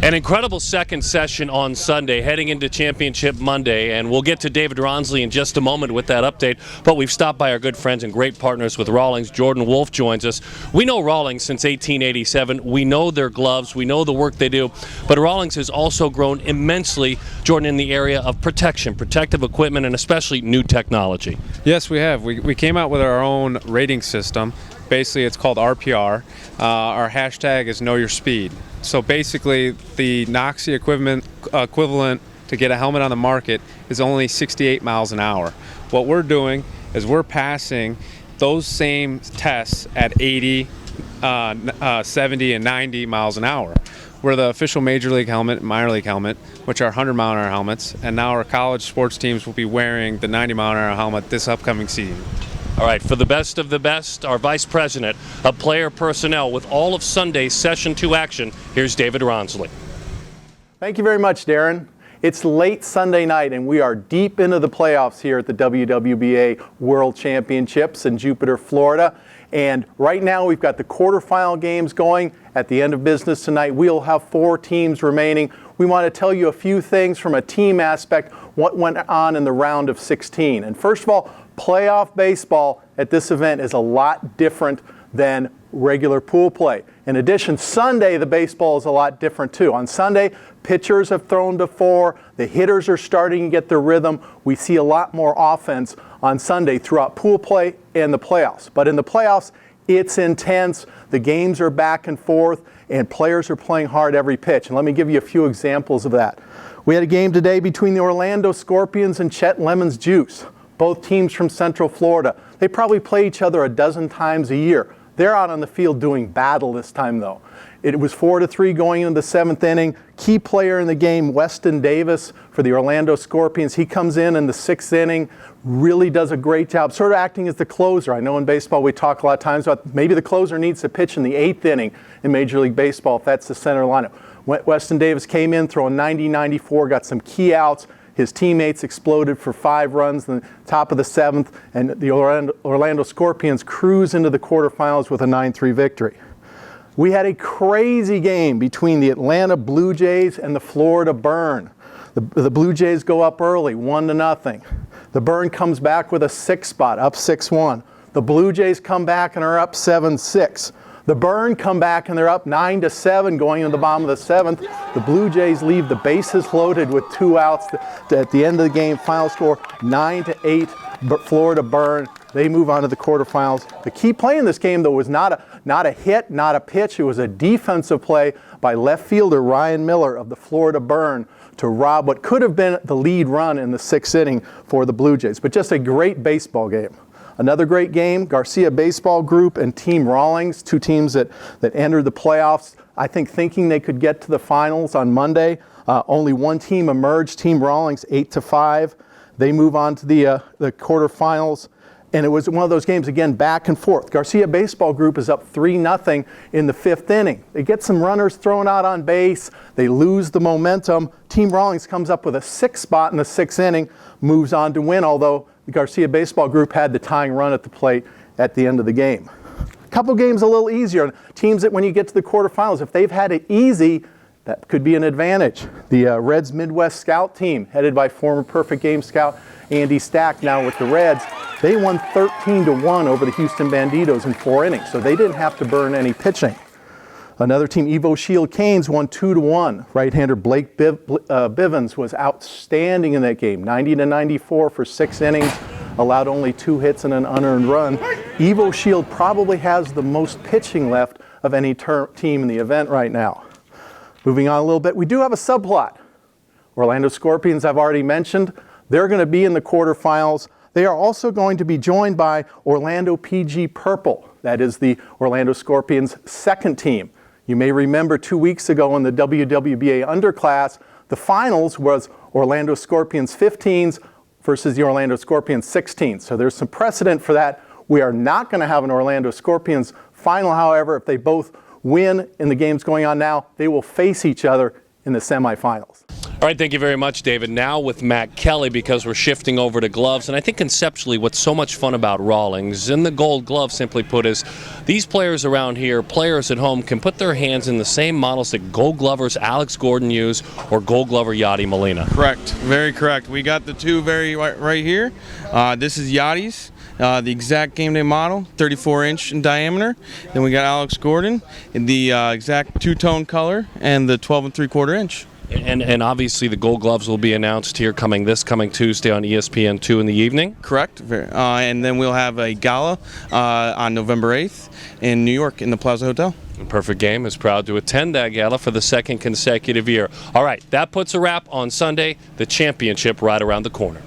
An incredible second session on Sunday, heading into Championship Monday, and we'll get to David Ronsley in just a moment with that update, but we've stopped by our good friends and great partners with Rawlings. Jordan Wolf joins us. We know Rawlings since 1887. We know their gloves. We know the work they do, but Rawlings has also grown immensely, Jordan, in the area of protection, protective equipment, and especially new technology. Yes, we have. We came out with our own rating system. Basically, it's called RPR. Our hashtag is Know Your Speed. So basically, the NOxie equivalent to get a helmet on the market is only 68 miles an hour. What we're doing is we're passing those same tests at 80, 70, and 90 miles an hour. We're the official Major League helmet and minor league helmet, which are 100-mile-an-hour helmets, and now our college sports teams will be wearing the 90-mile-an-hour helmet this upcoming season. All right, for the best of the best, our Vice President of Player Personnel with all of Sunday's Session 2 action, here's David Ronsley. Thank you very much, Darren. It's late Sunday night, and we are deep into the playoffs here at the WWBA World Championships in Jupiter, Florida. And right now, we've got the quarterfinal games going. At the end of business tonight, we'll have 4 teams remaining. We want to tell you a few things from a team aspect, what went on in the round of 16. And first of all, playoff baseball at this event is a lot different than regular pool play. In addition, Sunday, the baseball is a lot different too. On Sunday, pitchers have thrown to 4. The hitters are starting to get their rhythm. We see a lot more offense on Sunday throughout pool play and the playoffs. But in the playoffs, it's intense. The games are back and forth, and players are playing hard every pitch. And let me give you a few examples of that. We had a game today between the Orlando Scorpions and Chet Lemon's Juice. Both teams from Central Florida. They probably play each other a dozen times a year. They're out on the field doing battle this time, though. It was 4-3 going into the 7th inning. Key player in the game, Weston Davis for the Orlando Scorpions. He comes in the 6th inning, really does a great job, sort of acting as the closer. I know in baseball we talk a lot of times about maybe the closer needs to pitch in the 8th inning in Major League Baseball if that's the center lineup. Weston Davis came in throwing 90-94, got some key outs. His teammates exploded for 5 runs in the top of the 7th, and the Orlando Scorpions cruise into the quarterfinals with a 9-3 victory. We had a crazy game between the Atlanta Blue Jays and the Florida Burn. The Blue Jays go up early, 1-0. The Burn comes back with a 6 spot, up 6-1. The Blue Jays come back and are up 7-6. The Burn come back and they're up 9-7 going into the bottom of the 7th. The Blue Jays leave the bases loaded with 2 outs at the end of the game. Final score 9-8, Florida Burn. They move on to the quarterfinals. The key play in this game, though, was not a hit, not a pitch. It was a defensive play by left fielder Ryan Miller of the Florida Burn to rob what could have been the lead run in the 6th inning for the Blue Jays. But just a great baseball game. Another great game, Garcia Baseball Group and Team Rawlings, 2 teams that entered the playoffs, I think thinking they could get to the finals on Monday. Only one team emerged, Team Rawlings, 8-5. They move on to the quarterfinals. And it was one of those games, again, back and forth. Garcia Baseball Group is up 3-0 in the 5th inning. They get some runners thrown out on base. They lose the momentum. Team Rawlings comes up with a 6 spot in the 6th inning, moves on to win, although the Garcia Baseball Group had the tying run at the plate at the end of the game. A couple games a little easier. Teams that when you get to the quarterfinals, if they've had it easy, that could be an advantage. The Reds Midwest Scout team, headed by former Perfect Game scout Andy Stack, now with the Reds, they won 13-1 over the Houston Banditos in 4 innings, so they didn't have to burn any pitching. Another team, Evo Shield Canes, won 2-1. Right-hander Blake Bivens was outstanding in that game, 90-94 for 6 innings, allowed only 2 hits and an unearned run. Evo Shield probably has the most pitching left of any team in the event right now. Moving on a little bit, we do have a subplot. Orlando Scorpions, I've already mentioned, they're going to be in the quarterfinals. They are also going to be joined by Orlando PG Purple. That is the Orlando Scorpions' 2nd team. You may remember 2 weeks ago in the WWBA underclass, the finals was Orlando Scorpions 15s versus the Orlando Scorpions 16s. So there's some precedent for that. We are not going to have an Orlando Scorpions final, however. If they both win in the games going on now, they will face each other in the semifinals. All right, thank you very much, David. Now with Matt Kelly, because we're shifting over to gloves, and I think conceptually what's so much fun about Rawlings and the gold glove, simply put, is these players around here, players at home, can put their hands in the same models that Gold Glovers Alex Gordon use or Gold Glover Yadi Molina. Correct, very correct. We got the two right here. This is Yadi's. The exact game day model, 34-inch in diameter. Then we got Alex Gordon in the exact two-tone color and the 12 3/4 inch. And obviously the gold gloves will be announced here coming Tuesday on ESPN2 in the evening. Correct. And then we'll have a gala on November 8th in New York in the Plaza Hotel. Perfect Game is proud to attend that gala for the second consecutive year. All right, that puts a wrap on Sunday. The championship right around the corner.